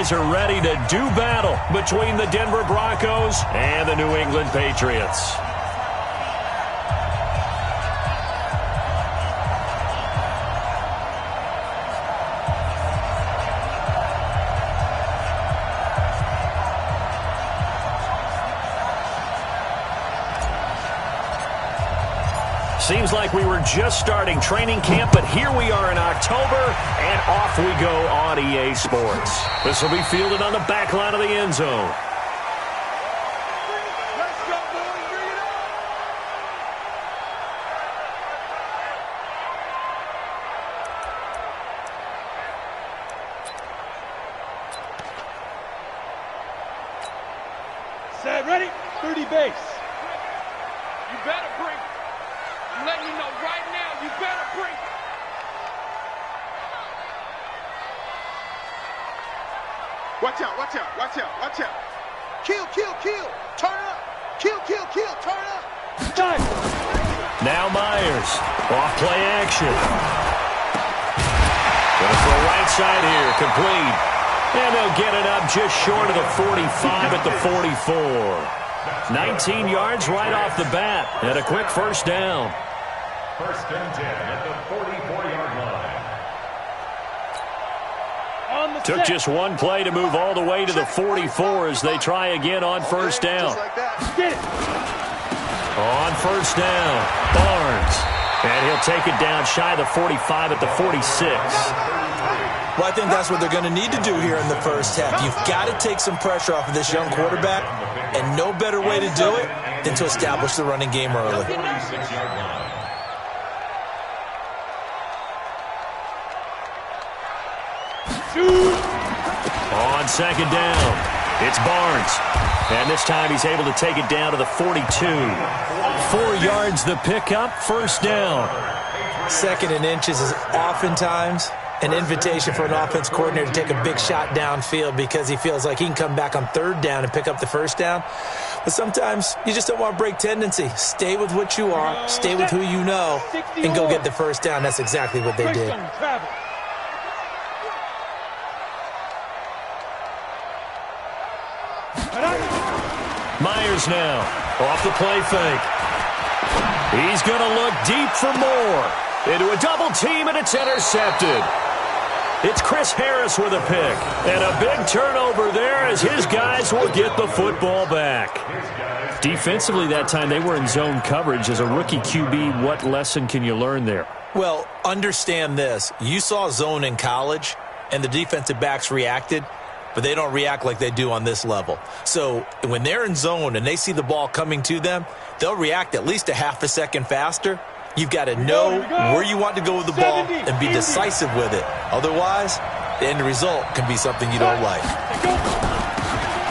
guys are ready to do battle between the Denver Broncos and the New England Patriots. Seems like we were just starting training camp, but here we are in October, and off we go on EA Sports. This will be fielded on the back line of the end zone. Let's go, boys. Bring it on. Set, ready? 30 base. You better bring it. I'm letting you know right now, you better bring it. Watch out, watch out, watch out, watch out. Kill, kill, kill. Turn up. Kill, kill, kill. Turn up. Done. Now Myers. Off play action. Going for a right side here. Complete. And they'll get it up just short of the 45 at the 44. 19 yards right off the bat. And a quick first down. First and 10 at the 44-yard line. Took just one play to move all the way to the 44 as they try again on first down. On first down, Barnes. And he'll take it down shy of the 45 at the 46. Well, I think that's what they're going to need to do here in the first half. You've got to take some pressure off of this young quarterback, and no better way to do it than to establish the running game early. On second down, it's Barnes. And this time he's able to take it down to the 42. 4 yards the pickup, first down. Second and inches is oftentimes an invitation for an offense coordinator to take a big shot downfield because he feels like he can come back on third down and pick up the first down. But sometimes you just don't want to break tendency. Stay with what you are, stay with who you know, and go get the first down. That's exactly what they did. Myers now, off the play fake. He's going to look deep for more. Into a double team, and it's intercepted. It's Chris Harris with a pick. And a big turnover there as his guys will get the football back. Defensively that time, they were in zone coverage. As a rookie QB, what lesson can you learn there? Well, understand this. You saw zone in college, and the defensive backs reacted, but they don't react like they do on this level. So when they're in zone and they see the ball coming to them, they'll react at least a half a second faster. You've got to know where you want to go with the ball and be decisive with it. Otherwise, the end result can be something you don't like.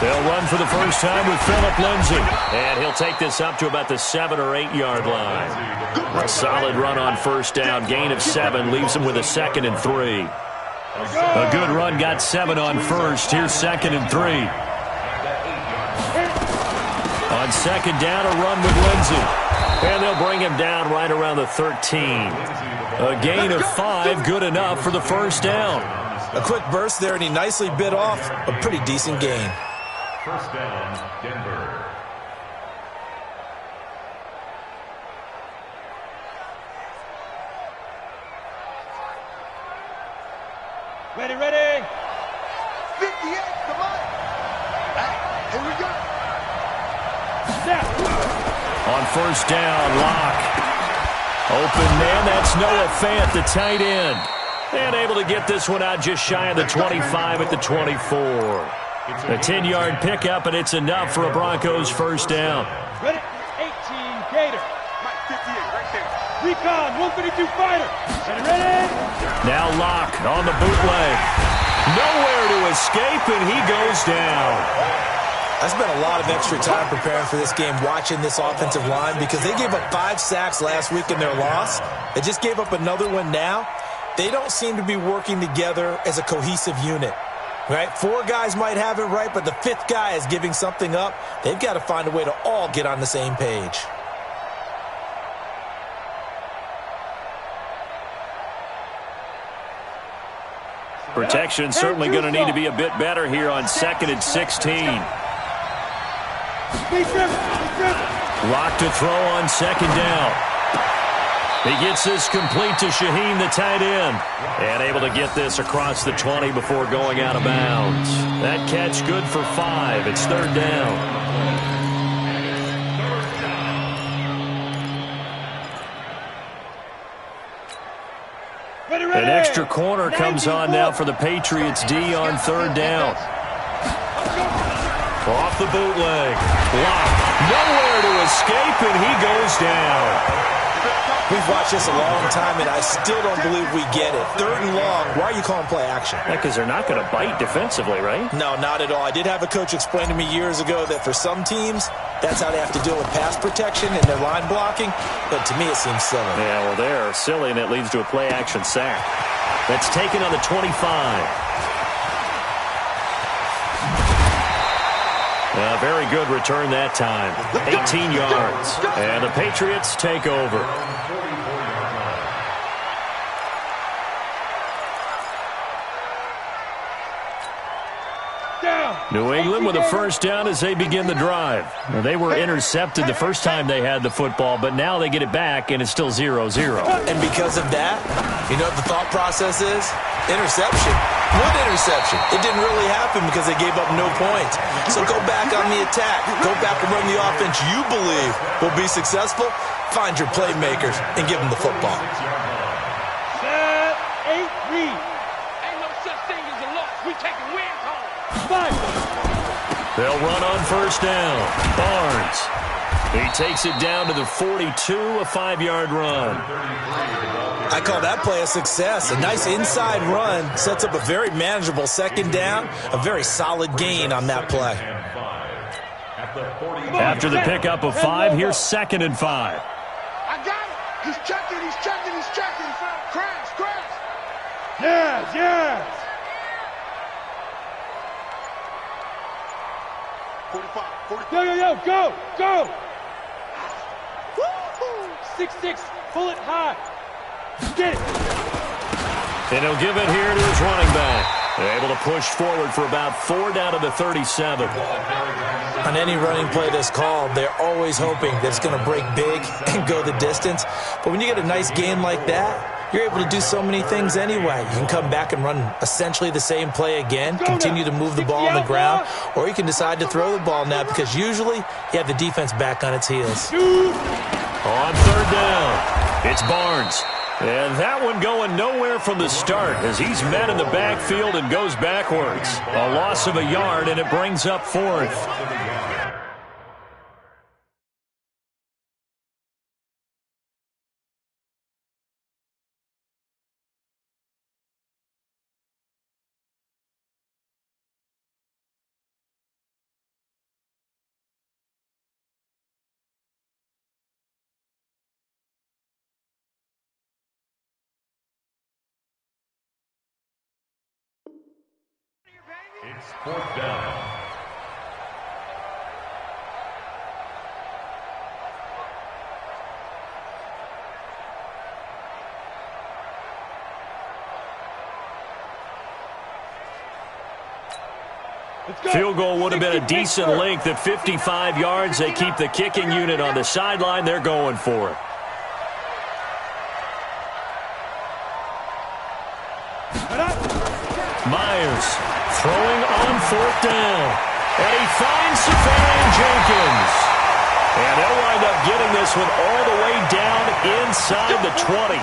They'll run for the first time with Phillip Lindsay. And he'll take this up to about the 7 or 8 yard line. A solid run on first down. Gain of 7 leaves him with a 2nd and 3. A good run got 7 on first. Here's 2nd and 3. On second down, a run with Lindsay. And they'll bring him down right around the 13. A gain of 5, good enough for the first down. A quick burst there, and he nicely bit off a pretty decent gain. First down, Denver. Ready, ready. 58, come on. Here we go. Snap. On first down, Locke. Open man, that's Noah Fant, the tight end. And able to get this one out just shy of the 25 at the 24. A 10-yard pickup, and it's enough for a Broncos first down. Ready, 18, Gator. Mike, 58, right there. Recon, 152 fighter. Ready, ready. Now Locke on the bootleg. Nowhere to escape, and he goes down. I spent a lot of extra time preparing for this game, watching this offensive line, because they gave up 5 sacks last week in their loss. They just gave up another one now. They don't seem to be working together as a cohesive unit. Right? 4 guys might have it right, but the 5th guy is giving something up. They've got to find a way to all get on the same page. Protection certainly going to need to be a bit better here on 2nd and 16. Lock to throw on 2nd down. He gets this complete to Shaheen, the tight end, and able to get this across the 20 before going out of bounds. That catch good for 5. It's 3rd down. An extra corner comes on now for the Patriots D on 3rd down. Off the bootleg. Blocked. Nowhere to escape, and he goes down. We've watched this a long time, and I still don't believe we get it. 3rd and long. Why are you calling play action? Yeah, because they're not going to bite defensively, right? No, not at all. I did have a coach explain to me years ago that for some teams, that's how they have to deal with pass protection and their line blocking. But to me, it seems silly. Yeah, well, they're silly, and it leads to a play action sack. That's taken on the 25. A very good return that time. 18 yards. And the Patriots take over. New England with a 1st down as they begin the drive. Now, they were intercepted the first time they had the football, but now they get it back, and it's still 0-0. And because of that, you know what the thought process is? Interception. What interception? It didn't really happen because they gave up no points. So go back on the attack. Go back and run the offense you believe will be successful. Find your playmakers and give them the football. 8 read. Ain't no such thing as a loss. We taking wins home. 5. They'll run on 1st down. Barnes. He takes it down to the 42, a 5-yard run. I call that play a success. A nice inside run sets up a very manageable 2nd down. A very solid gain on that play. After the pickup of 5, here's 2nd and 5. I got it. He's checking. Crash. Yes. 45. Go. 6-6. Pull it high. Get it. And he'll give it here to his running back. They're able to push forward for about 4 down to the 37. On any running play that's called, they're always hoping that it's going to break big and go the distance. But when you get a nice gain like that, you're able to do so many things anyway. You can come back and run essentially the same play again, continue to move the ball on the ground, or you can decide to throw the ball now because usually you have the defense back on its heels. On 3rd down, it's Barnes. And that one going nowhere from the start as he's met in the backfield and goes backwards. A loss of a yard, and it brings up 4th. It's 4th down. Field goal would have been a decent length at 55 yards. They keep the kicking unit on the sideline. They're going for it. Myers throwing on 4th down. And he finds Safarian Jenkins. And they'll wind up getting this one all the way down inside the 20.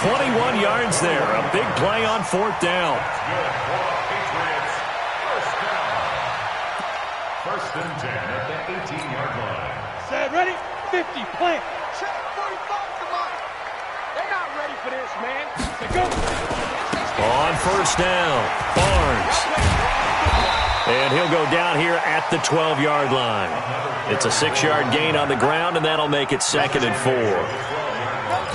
21 yards there. A big play on 4th down. First and 10 at the 18-yard line. Set, ready, 50, plant. Check 45, come on. They're not ready for this, man. Go. On 1st down, Barnes. And he'll go down here at the 12-yard line. It's a 6-yard gain on the ground, and that'll make it 2nd and 4.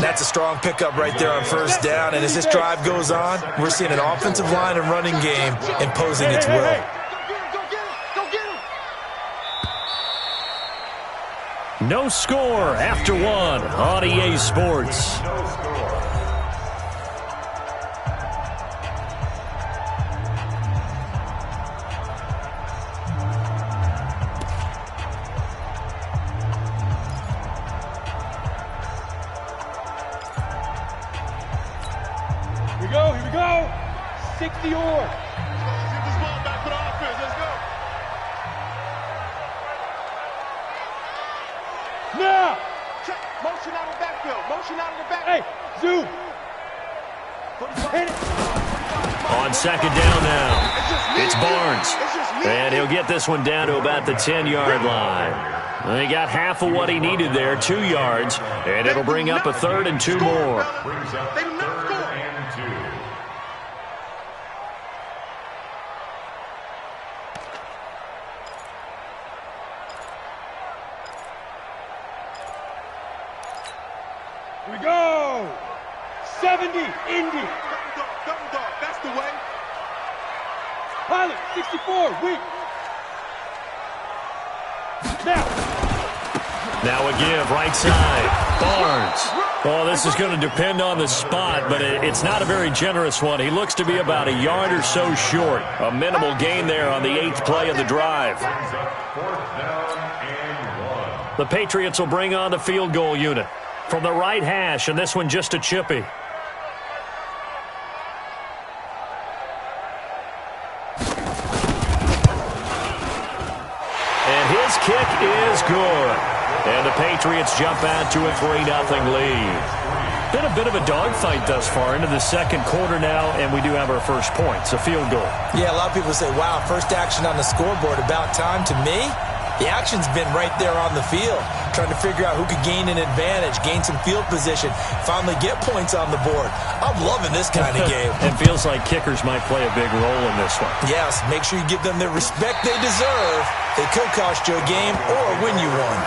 That's a strong pickup right there on 1st down, and as this drive goes on, we're seeing an offensive line and running game imposing its will. No score after 1 on EA Sports. the oar. Get this ball back for the offense. Let's go. Now. Check. Motion out of the backfield. Motion out of the backfield. Hey, zoom. Hit it. On second down now, it's Barnes. And he'll get this one down to about the 10-yard line. He got half of what he needed there, 2 yards, and it'll bring up a 3rd and 2 more. They do not score. Here we go. 70, Indy. Double dog. That's the way. Pilot, 64, weak. Now a give, right side. Barnes. Well, this is going to depend on the spot, but it's not a very generous one. He looks to be about a yard or so short. A minimal gain there on the 8th play of the drive. The Patriots will bring on the field goal unit from the right hash, and this one just a chippy. His kick is good. And the Patriots jump out to a 3-0 lead. Been a bit of a dogfight thus far into the second quarter now, and we do have our first points, a field goal. Yeah, a lot of people say, wow, first action on the scoreboard, about time. To me, the action's been right there on the field, trying to figure out who could gain an advantage, gain some field position, finally get points on the board. I'm loving this kind of game. It feels like kickers might play a big role in this one. Yes, make sure you give them the respect they deserve. They could cost you a game or win you one.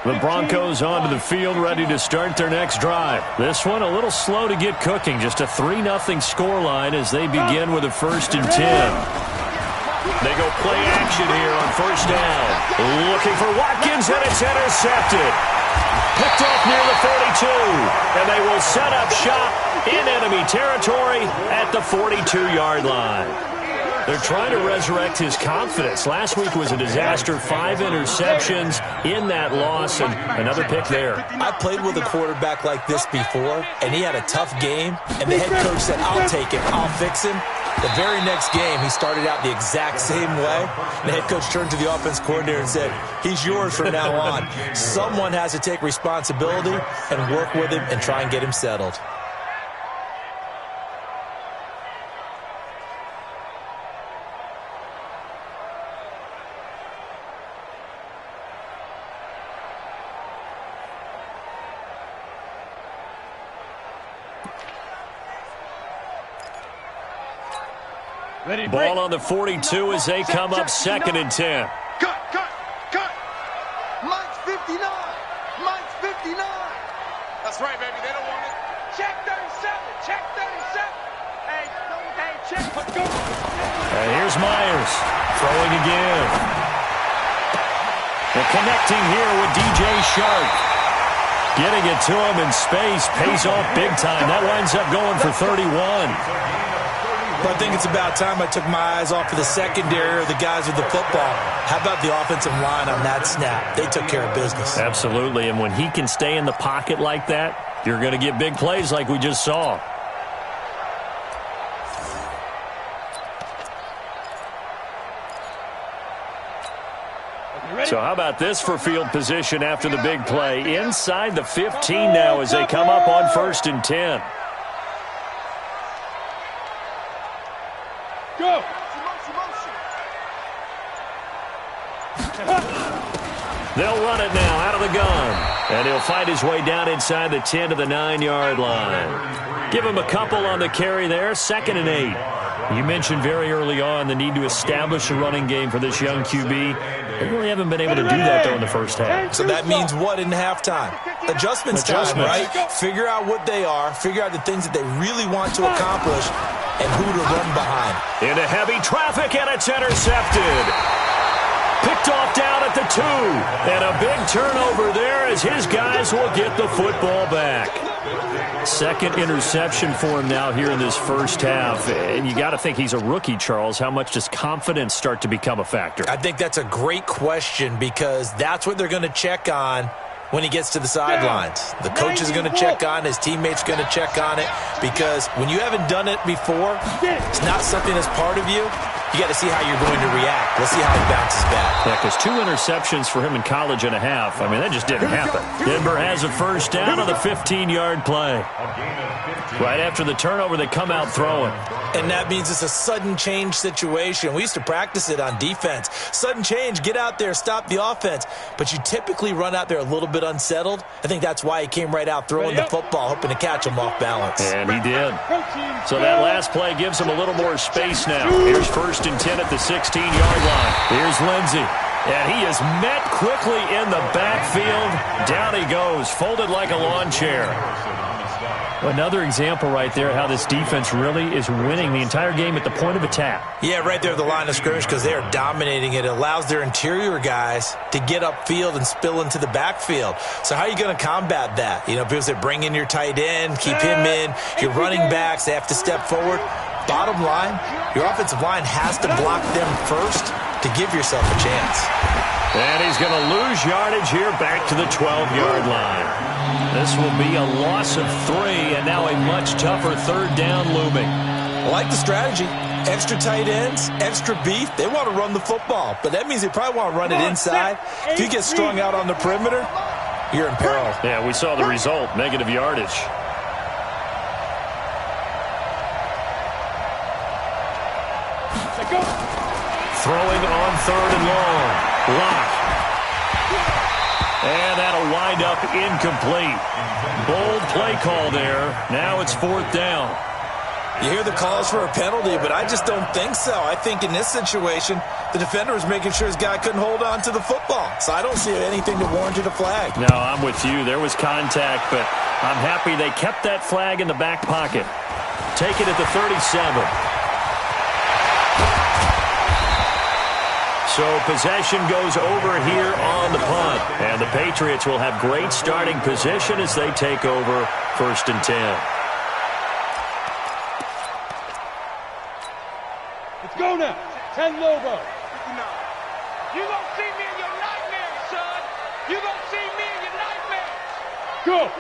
The Broncos onto the field, ready to start their next drive. This one a little slow to get cooking. Just a 3-0 scoreline as they begin with a 1st and 10. They go play action here on 1st down. Looking for Watkins, and it's intercepted. Picked off near the 42. And they will set up shop in enemy territory at the 42-yard line. They're trying to resurrect his confidence. Last week was a disaster. 5 interceptions in that loss, and another pick there. I played with a quarterback like this before, and he had a tough game, and the head coach said, I'll take him, I'll fix him. The very next game, he started out the exact same way. The head coach turned to the offense coordinator and said, he's yours from now on. Someone has to take responsibility and work with him and try and get him settled. Ball on the 42 as they come up 2nd and 10. Cut. Mike's 59. Mike's 59. That's right, baby. They don't want it. Check 37. Check 37. Hey, check. Let's go. And here's Myers throwing again. And connecting here with DJ Shark. Getting it to him in space pays off big time. That winds up going for 31. But I think it's about time I took my eyes off of the secondary or the guys with the football. How about the offensive line on that snap? They took care of business. Absolutely, and when he can stay in the pocket like that, you're going to get big plays like we just saw. So how about this for field position after the big play? Inside the 15 now as they come up on 1st and 10. Go. They'll run it now out of the gun. And he'll fight his way down inside the 10 to the 9-yard line. Give him a couple on the carry there. 2nd and 8. You mentioned very early on the need to establish a running game for this young QB. They really haven't been able to do that, though, in the first half. So that means what in halftime? Adjustments time, right? Figure out what they are. Figure out the things that they really want to accomplish and who to run behind. Into heavy traffic, and it's intercepted. Picked Picked off down at the 2. And a big turnover there as his guys will get the football back. Second interception for him now here in this first half. And you got to think he's a rookie, Charles. How much does confidence start to become a factor? I think that's a great question because that's what they're going to check on when he gets to the sidelines. The coach is going to check on, his teammates going to check on it, because when you haven't done it before, it's not something that's part of you. You got to see how you're going to react. Let's see how he bounces back. Yeah, because 2 interceptions for him in college and a half. I mean, that just didn't happen. Denver has a first down on the 15-yard play. Right after the turnover, they come out throwing. And that means it's a sudden change situation. We used to practice it on defense. Sudden change, get out there, stop the offense. But you typically run out there a little bit unsettled. I think that's why he came right out throwing the football, hoping to catch him off balance. And he did. So that last play gives him a little more space now. Here's first and 10 at the 16-yard line. Here's Lindsey. And he is met quickly in the backfield. Down he goes, folded like a lawn chair. Another example right there how this defense really is winning the entire game at the point of attack. Yeah, right there at the line of scrimmage because they are dominating it. It allows their interior guys to get upfield and spill into the backfield. So how are you going to combat that? You know, people say bring in your tight end, keep him in. Your running backs, they have to step forward. Bottom line, your offensive line has to block them first to give yourself a chance. And he's going to lose yardage here back to the 12-yard line. This will be a loss of 3, and now a much tougher third down looming. I like the strategy. Extra tight ends, extra beef. They want to run the football, but that means they probably want to run it inside. If you get strung out on the perimeter, you're in peril. Yeah, we saw the result, negative yardage. Throwing on 3rd and long. Lock. And that'll wind up incomplete. Bold play call there. Now it's 4th down. You hear the calls for a penalty, but I just don't think so. I think in this situation, the defender was making sure his guy couldn't hold on to the football. So I don't see anything to warrant a flag. No, I'm with you. There was contact, but I'm happy they kept that flag in the back pocket. Take it at the 37. So possession goes over here on the punt. And the Patriots will have great starting position as they take over 1st and 10. Let's go now. 10 Lobo. You gonna see me in your nightmares, son. You gonna see me in your nightmares. Go.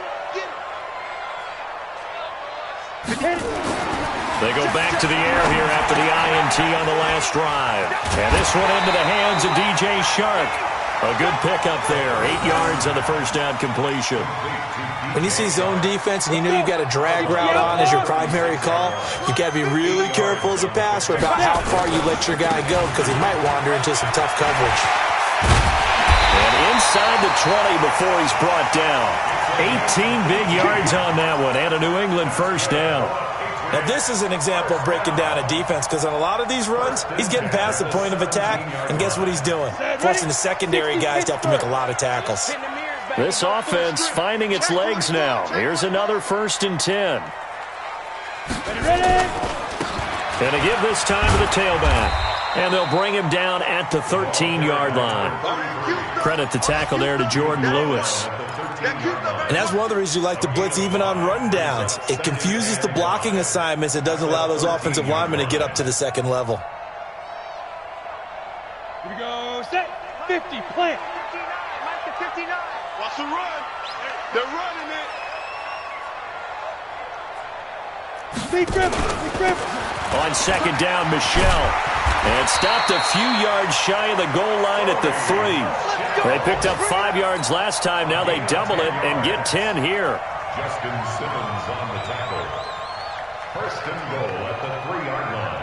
They go back to the air here after the INT on the last drive. And this one into the hands of DJ Shark. A good pickup there. 8 yards on the first down completion. When you see zone defense and you know you've got a drag route on as your primary call, you've got to be really careful as a passer about how far you let your guy go because he might wander into some tough coverage. And inside the 20 before he's brought down. 18 big yards on that one and a New England first down. Now, this is an example of breaking down a defense because on a lot of these runs, he's getting past the point of attack, and guess what he's doing? Forcing the secondary guys to have to make a lot of tackles. This offense finding its legs now. Here's another 1st and 10. And a give this time to the tailback. And they'll bring him down at the 13-yard line. Credit the tackle there to Jordan Lewis. And that's one of the reasons you like to blitz even on rundowns. It confuses the blocking assignments. It doesn't allow those offensive linemen to get up to the second level. Here we go. Set. 50. Plant. 59. Watch the run. They're running it. Big grip. On 2nd down, Michelle. And stopped a few yards shy of the goal line at the 3. They picked up 5 yards last time. Now they double it and get 10 here. Justin Simmons on the tackle. 1st and goal at the 3-yard line.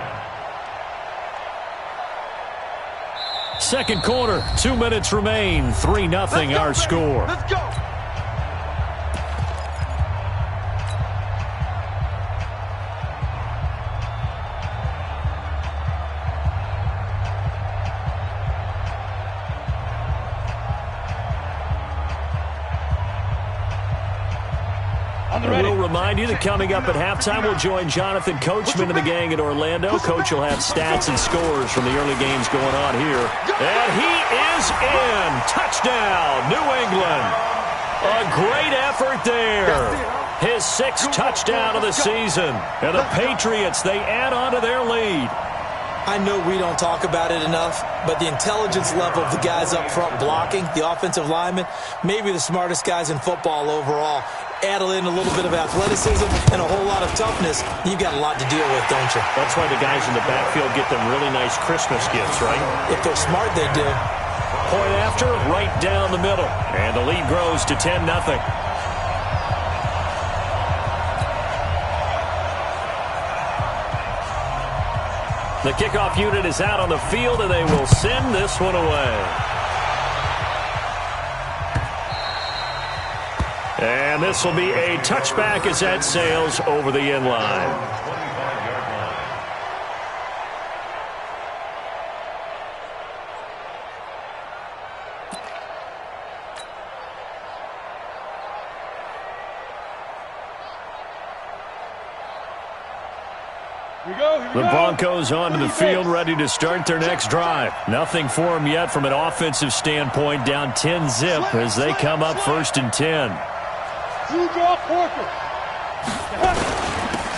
Second quarter, 2 minutes remain. 3-0 our score. Let's go. We'll remind you that coming up at halftime, we'll join Jonathan Coachman and the gang in Orlando. Coach will have stats and scores from the early games going on here. And he is in. Touchdown, New England. A great effort there. His 6th touchdown of the season. And the Patriots, they add on to their lead. I know we don't talk about it enough, but the intelligence level of the guys up front blocking, the offensive linemen, maybe the smartest guys in football overall. Add in a little bit of athleticism and a whole lot of toughness, you've got a lot to deal with, don't you? That's why the guys in the backfield get them really nice Christmas gifts, right? If they're smart, they do. Point after, right down the middle. And the lead grows to 10-0. The kickoff unit is out on the field, and they will send this one away. And this will be a touchback as that sails over the end line. The Broncos onto the field, ready to start their next drive. Nothing for them yet from an offensive standpoint, down 10-0 as they come up 1st and 10.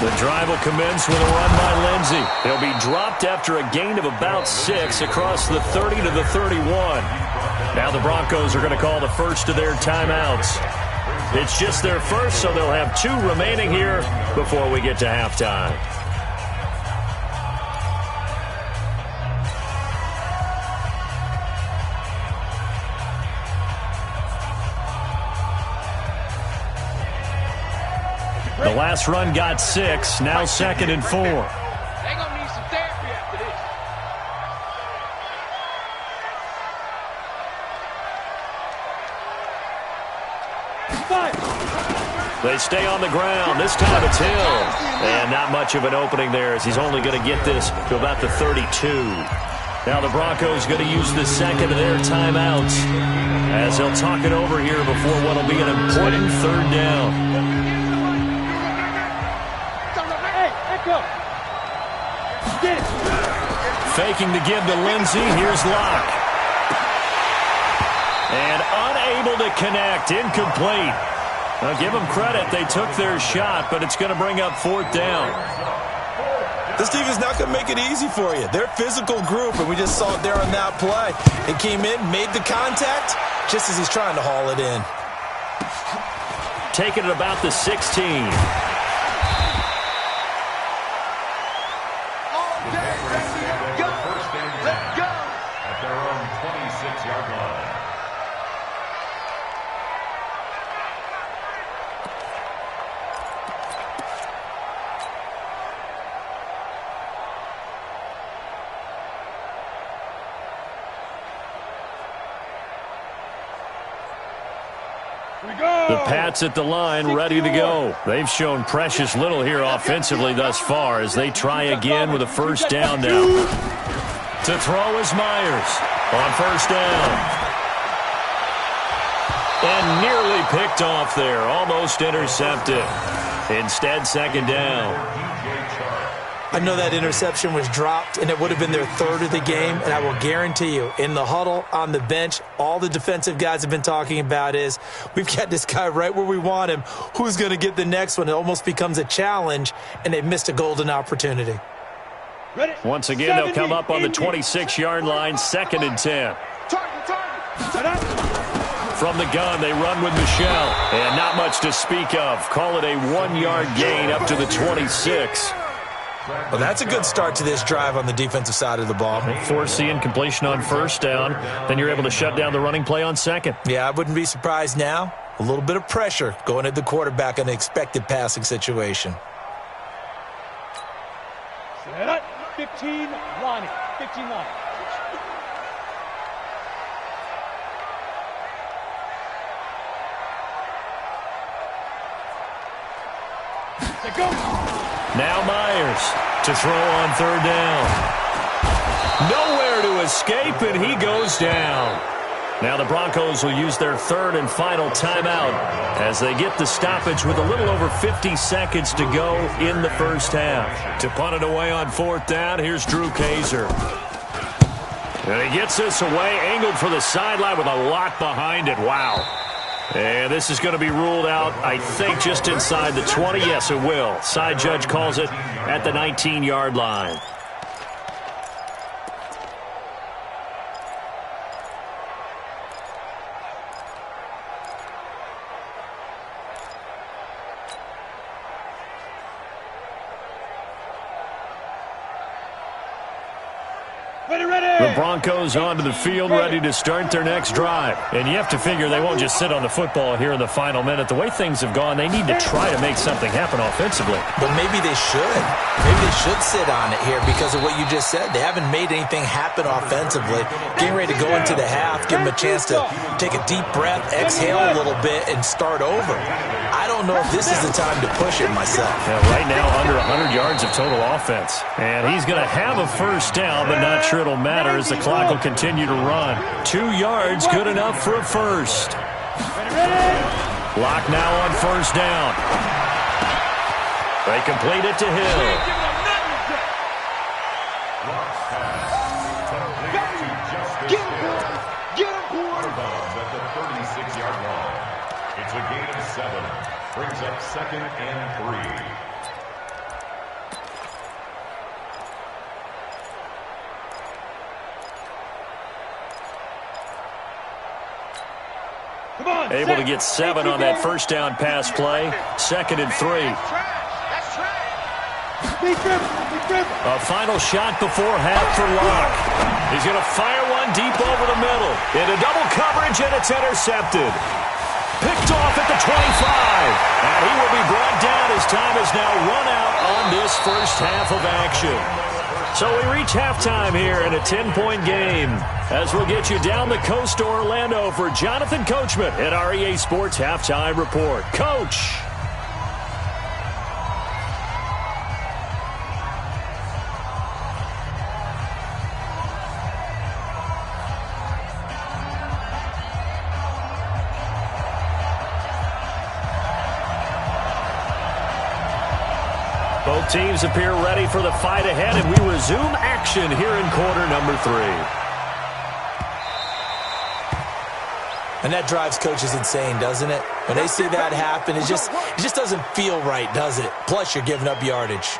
The drive will commence with a run by Lindsey. He'll be dropped after a gain of about 6 across the 30 to the 31. Now the Broncos are going to call the first of their timeouts. It's just their first, so they'll have 2 remaining here before we get to halftime. The last run got 6, now 2nd and 4. They're going to need some therapy after this. They stay on the ground. This time it's Hill. And not much of an opening there as he's only going to get this to about the 32. Now the Broncos going to use the second of their timeouts as they'll talk it over here before what will be an important 3rd down. Faking the give to Lindsey. Here's Locke. And unable to connect. Incomplete. Now give them credit. They took their shot, but it's going to bring up 4th down. This team is not going to make it easy for you. They're a physical group, and we just saw it there on that play. It came in, made the contact, just as he's trying to haul it in. Taking it about the 16. The Pats at the line, ready to go. They've shown precious little here offensively thus far as they try again with a 1st down now. To throw is Myers on 1st down. And nearly picked off there, almost intercepted. Instead, 2nd down. I know that interception was dropped, and it would have been their 3rd of the game, and I will guarantee you, in the huddle, on the bench, all the defensive guys have been talking about is, we've got this guy right where we want him. Who's going to get the next one? It almost becomes a challenge, and they've missed a golden opportunity. Once again, they'll come up on the 26-yard line, 2nd and 10. From the gun, they run with Michelle, and not much to speak of. Call it a 1-yard gain up to the 26. Well, that's a good start to this drive on the defensive side of the ball. Forcing completion on 1st down. Then you're able to shut down the running play on 2nd. Yeah, I wouldn't be surprised now. A little bit of pressure going at the quarterback in an expected passing situation. 15 Lonnie. 15 Lonnie. Now Myers to throw on 3rd down. Nowhere to escape, and he goes down. Now the Broncos will use their third and final timeout as they get the stoppage with a little over 50 seconds to go in the first half. To punt it away on fourth down, here's Drew Kaiser. And he gets this away, angled for the sideline with a lot behind it. Wow. And this is going to be ruled out, I think, just inside the 20. Yes, it will. Side judge calls it at the 19-yard line. The Broncos onto the field, ready to start their next drive. And you have to figure they won't just sit on the football here in the final minute. The way things have gone, they need to try to make something happen offensively. But maybe they should. Maybe they should sit on it here because of what you just said. They haven't made anything happen offensively. Getting ready to go into the half, give them a chance to take a deep breath, exhale a little bit, and start over. I don't know if this is the time to push it myself. Yeah, right now, under 100 yards of total offense. And he's going to have a first down, but not sure it'll matter as the clock will continue to run. 2 yards, good enough for a first. Lock now on first down. They complete it to Hill. At the 36-yard line. It's a gain of 7. Brings up 2nd and 3. Able to get 7 on that first down pass play. 2nd and 3. A final shot before half for Locke. He's going to fire one deep over the middle. Into double coverage, and it's intercepted. Picked off at the 25. And he will be brought down as time has now run out on this first half of action. So we reach halftime here in a 10-point game as we'll get you down the coast to Orlando for Jonathan Coachman at our EA Sports Halftime Report. Coach. Both teams appear ready for the fight ahead, and we resume action here in quarter number 3. And that drives coaches insane, doesn't it? When they see that happen, it just doesn't feel right, does it? Plus, you're giving up yardage.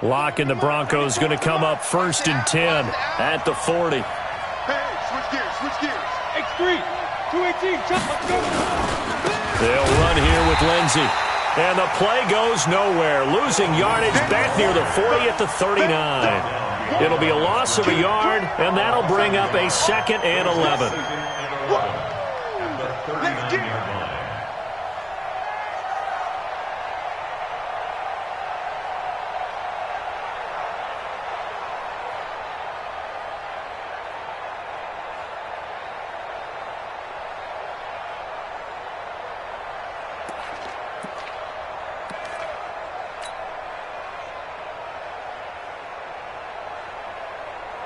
Locke and the Broncos going to come up 1st and 10 at the 40. Hey, switch gears. X3, 218, let's go. They'll run here with Lindsey. And the play goes nowhere. Losing yardage back near the 40 at the 39. It'll be a loss of a yard, and that'll bring up a 2nd and 11. Let's get it.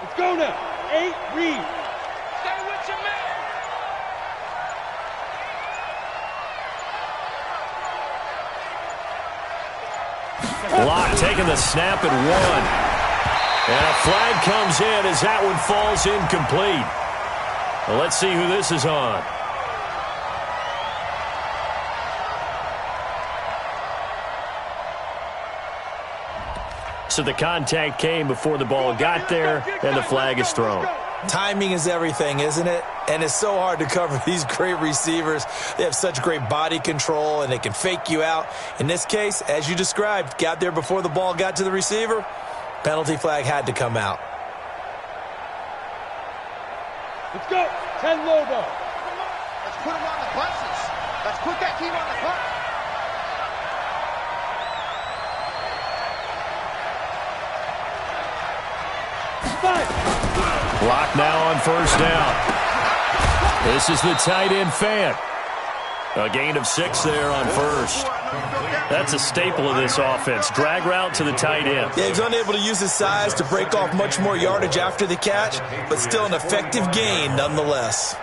Let's go now. 8, read. Stay with your man. Locke taking the snap at 1. And a flag comes in as that one falls incomplete. Well, let's see who this is on. So the contact came before the ball got there, and the flag is thrown. Timing is everything, isn't it? And it's so hard to cover these great receivers. They have such great body control, and they can fake you out. In this case, as you described, got there before the ball got to the receiver. Penalty flag had to come out. Let's go. 10 Lobo. Let's put him on the buses. Let's put that team on the bus. Block now on first down. This is the tight end Fant. A gain of 6 there on first. That's a staple of this offense. Drag route to the tight end. Yeah, he's unable to use his size to break off much more yardage after the catch, but still an effective gain nonetheless.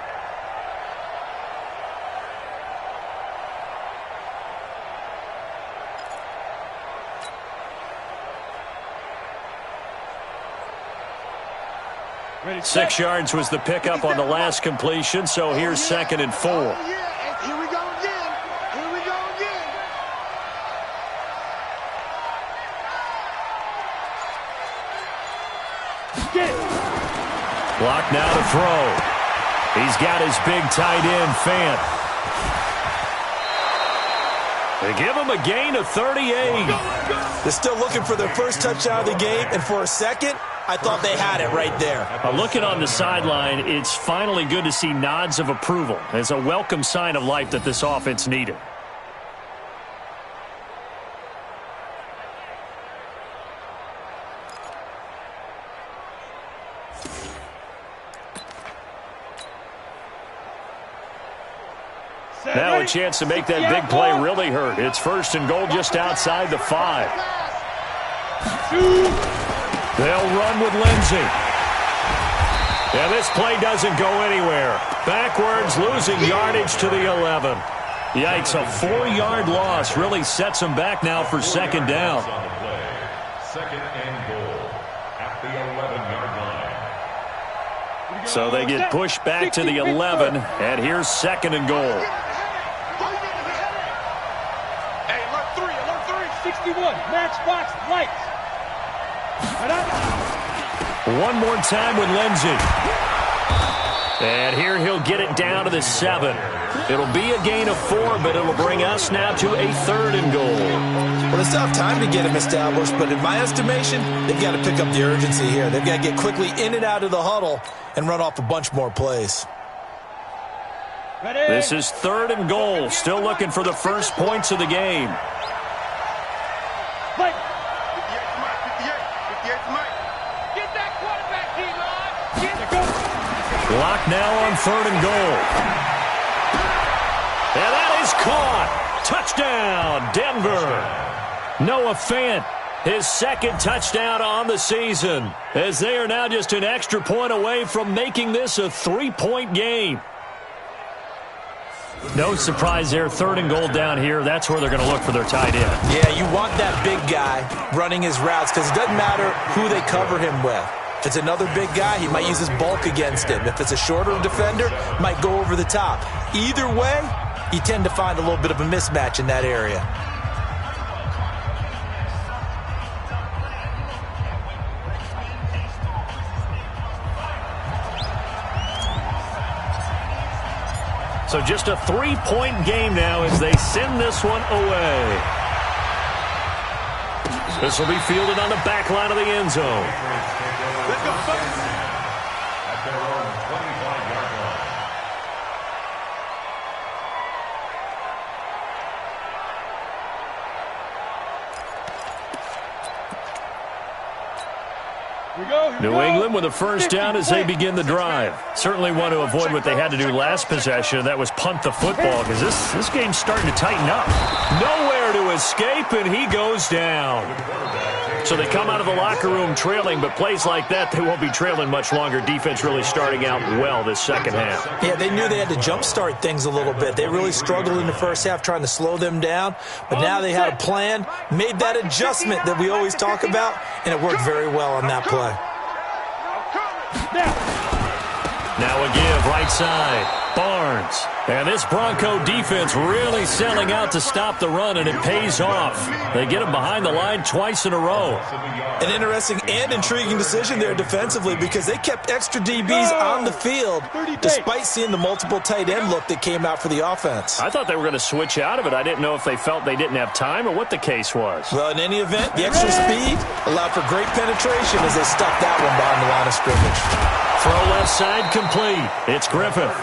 Ready, 6 yards was the pickup on the last completion, so here's 2nd and 4. Oh, yeah. Here we go again. Here we go again. Block now to throw. He's got his big tight end, Fant. They give him a gain of 38. They're still looking for their first touchdown of the game, and for a second, I thought they had it right there. Looking on the sideline, it's finally good to see nods of approval. It's a welcome sign of life that this offense needed. Now a chance to make that big play really hurt. It's 1st and goal just outside the 5. They'll run with Lindsey. And this play doesn't go anywhere. Backwards, losing yardage to the 11. Yikes, a 4-yard loss really sets them back now for 2nd down. 2nd and goal at the 11-yard line. So they get pushed back to the 11, and here's 2nd and goal. Hey, alert 3. 61, matchbox lights. One more time with Lindsey. And here he'll get it down to the 7. It'll be a gain of 4, but it'll bring us now to a 3rd and goal. Well, they still have time to get him established, but in my estimation, they've got to pick up the urgency here. They've got to get quickly in and out of the huddle and run off a bunch more plays. Ready? This is 3rd and goal. Still looking for the first points of the game. Fight. 58's Mike. Get that quarterback, D-line. Get it, go. Block now on 3rd and goal. And that is caught. Touchdown, Denver. Noah Fant, his 2nd touchdown on the season, as they are now just an extra point away from making this a 3-point game. No surprise there. 3rd and goal down here. That's where they're going to look for their tight end. Yeah, you want that big guy running his routes because it doesn't matter who they cover him with. If it's another big guy, he might use his bulk against him. If it's a shorter defender, might go over the top. Either way, you tend to find a little bit of a mismatch in that area. So just a 3-point game now as they send this one away. This will be fielded on the back line of the end zone. Let's go, Bucks. At their own 25-yard line. New England with a first down as they begin the drive. Certainly want to avoid what they had to do last possession. That was punt the football because this game's starting to tighten up. Nowhere to escape, and he goes down. So they come out of the locker room trailing, but plays like that, they won't be trailing much longer. Defense really starting out well this second half. Yeah, they knew they had to jumpstart things a little bit. They really struggled in the first half trying to slow them down, but now they had a plan, made that adjustment that we always talk about, and it worked very well on that play. Now a give right side. Barnes. And this Bronco defense really selling out to stop the run, and it pays off. They get him behind the line twice in a row. An interesting and intriguing decision there defensively because they kept extra DBs on the field despite seeing the multiple tight end look that came out for the offense. I thought they were going to switch out of it. I didn't know if they felt they didn't have time or what the case was. Well, in any event, the extra speed allowed for great penetration as they stuck that one behind the line of scrimmage. Throw left side complete. It's Griffith.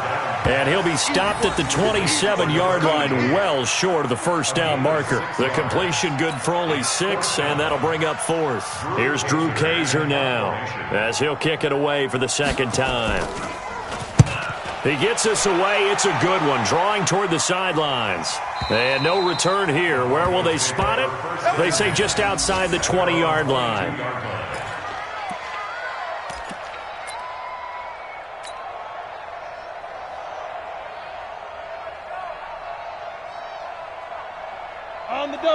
And he'll be stopped at the 27-yard line, well short of the first down marker. The completion good for only 6, and that'll bring up 4th. Here's Drew Kaiser now, as he'll kick it away for the second time. He gets us away. It's a good one, drawing toward the sidelines. And no return here. Where will they spot it? They say just outside the 20-yard line.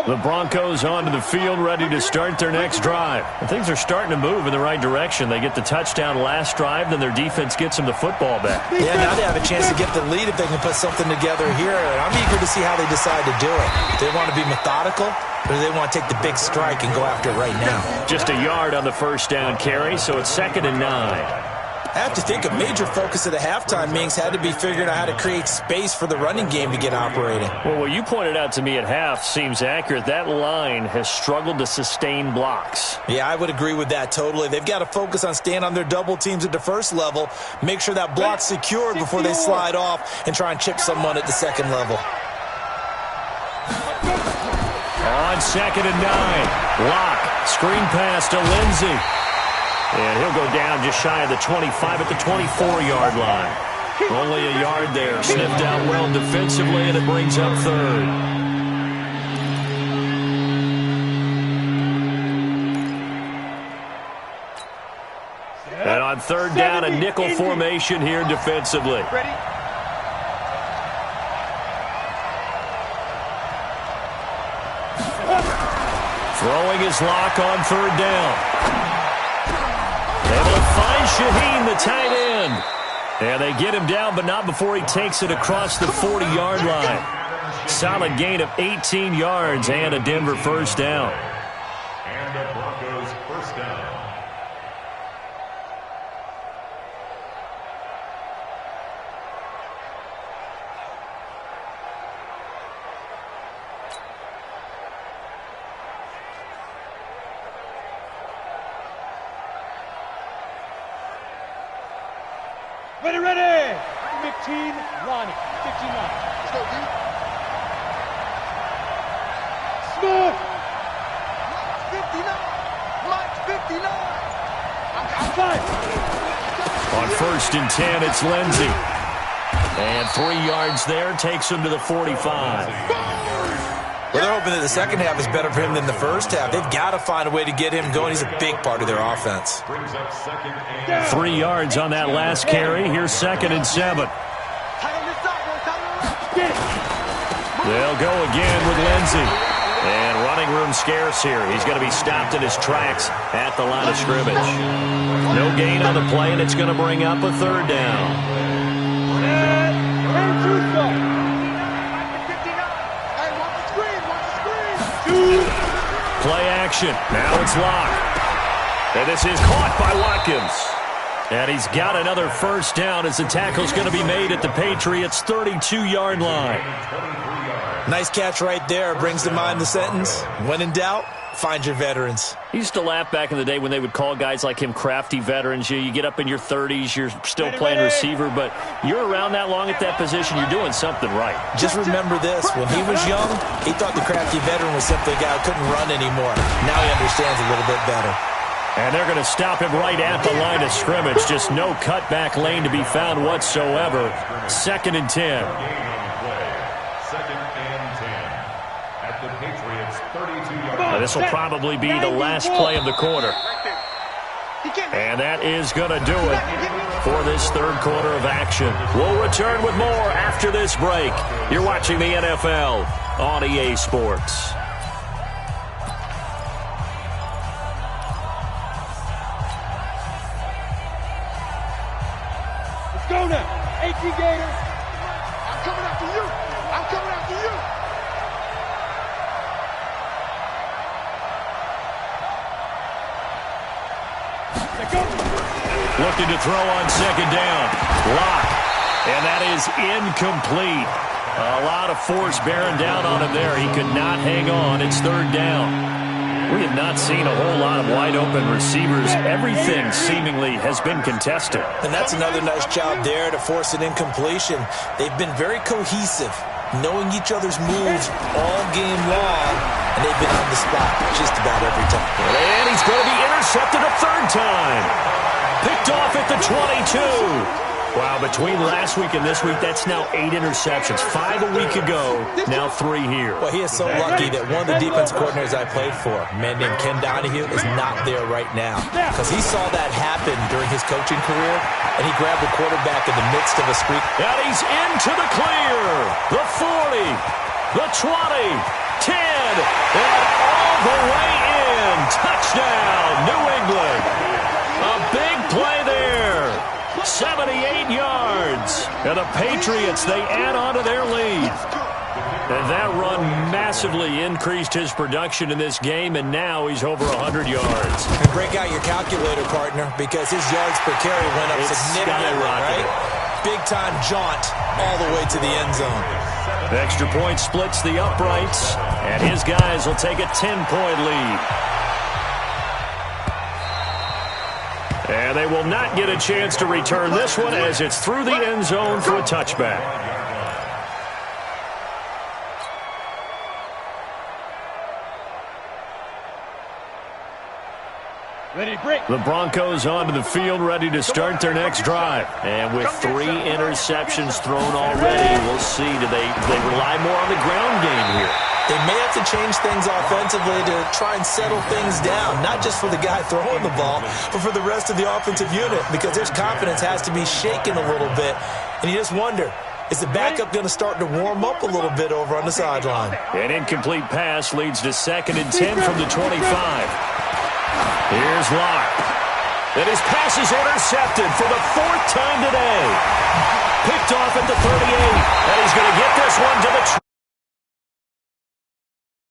The Broncos onto the field, ready to start their next drive. And things are starting to move in the right direction. They get the touchdown last drive, then their defense gets them the football back. Yeah, now they have a chance to get the lead if they can put something together here. And I'm eager to see how they decide to do it. Do they want to be methodical, or do they want to take the big strike and go after it right now? Just a yard on the first down carry, so it's 2nd and 9. I have to think a major focus of the halftime meetings had to be figuring out how to create space for the running game to get operating. Well, what you pointed out to me at half seems accurate. That line has struggled to sustain blocks. Yeah, I would agree with that totally. They've got to focus on staying on their double teams at the first level, make sure that block's secured before they slide off and try and chip someone at the second level. On 2nd and 9, Locke, screen pass to Lindsey. And he'll go down just shy of the 25 at the 24-yard line. Only a yard there. Sniffed out well defensively, and it brings up 3rd. And on 3rd down, a nickel formation here defensively. Throwing his Locke on 3rd down. Able to find Shaheen, the tight end. And they get him down, but not before he takes it across the 40-yard line. Solid gain of 18 yards and a Denver first down. And the Broncos first down. Ready. 15, Lonnie. 59. Let's go, D. Smith. Mike's 59. I'm Five. On 1st and 10, it's Lindsey. And 3 yards there takes him to the 45. Well, they're hoping that the second half is better for him than the first half. They've got to find a way to get him going. He's a big part of their offense. 3 yards on that last carry. Here's 2nd and 7. They'll go again with Lindsey. And running room scarce here. He's going to be stopped in his tracks at the line of scrimmage. No gain on the play, and it's going to bring up a 3rd down. Play action. Now it's Locke. And this is caught by Watkins. And he's got another first down as the tackle's going to be made at the Patriots' 32-yard line. Nice catch right there. Brings to mind the sentence, when in doubt, find your veterans. He used to laugh back in the day when they would call guys like him crafty veterans. You get up in your 30s, you're still playing receiver, but you're around that long at that position, you're doing something right. Just remember this. When he was young, he thought the crafty veteran was simply a guy who couldn't run anymore. Now he understands a little bit better. And they're going to stop him right at the line of scrimmage. Just no cutback lane to be found whatsoever. 2nd and 10. This will probably be the last play of the quarter. And that is going to do it for this 3rd quarter of action. We'll return with more after this break. You're watching the NFL on EA Sports. Let's go now. 18 Gators. I'm coming after you. I'm coming after you. Looking to throw on 2nd down. Locke. And that is incomplete. A lot of force bearing down on him there. He could not hang on. It's 3rd down. We have not seen a whole lot of wide-open receivers. Everything seemingly has been contested. And that's another nice job there to force an incompletion. They've been very cohesive, knowing each other's moves all game long, and they've been on the spot just about every time. And he's going to be intercepted a 3rd time. Picked off at the 22. Wow, between last week and this week, that's now 8 interceptions. 5 a week ago, now 3 here. Well, he is so lucky that one of the defense coordinators I played for, a man named Ken Donahue, is not there right now. Because he saw that happen during his coaching career, and he grabbed the quarterback in the midst of a streak. And he's into the clear. The 40, the 20, 10, and all the way in. Touchdown, New England. A big play there. 78 yards. And the Patriots, they add on to their lead. And that run massively increased his production in this game, and now he's over 100 yards. And break out your calculator, partner, because his yards per carry went up significantly, right? Big-time jaunt all the way to the end zone. The extra point splits the uprights, and his guys will take a 10-point lead. And they will not get a chance to return this one as it's through the end zone for a touchback. Ready, break. The Broncos onto the field, ready to start their next drive. And with 3 interceptions thrown already, we'll see. Do they rely more on the ground game here? They may have to change things offensively to try and settle things down, not just for the guy throwing the ball, but for the rest of the offensive unit, because their confidence has to be shaken a little bit. And you just wonder, is the backup going to start to warm up a little bit over on the sideline? An incomplete pass leads to 2nd and 10 from the 25. Here's Locke. And his pass is intercepted for the 4th time today. Picked off at the 38. And he's going to get this one to the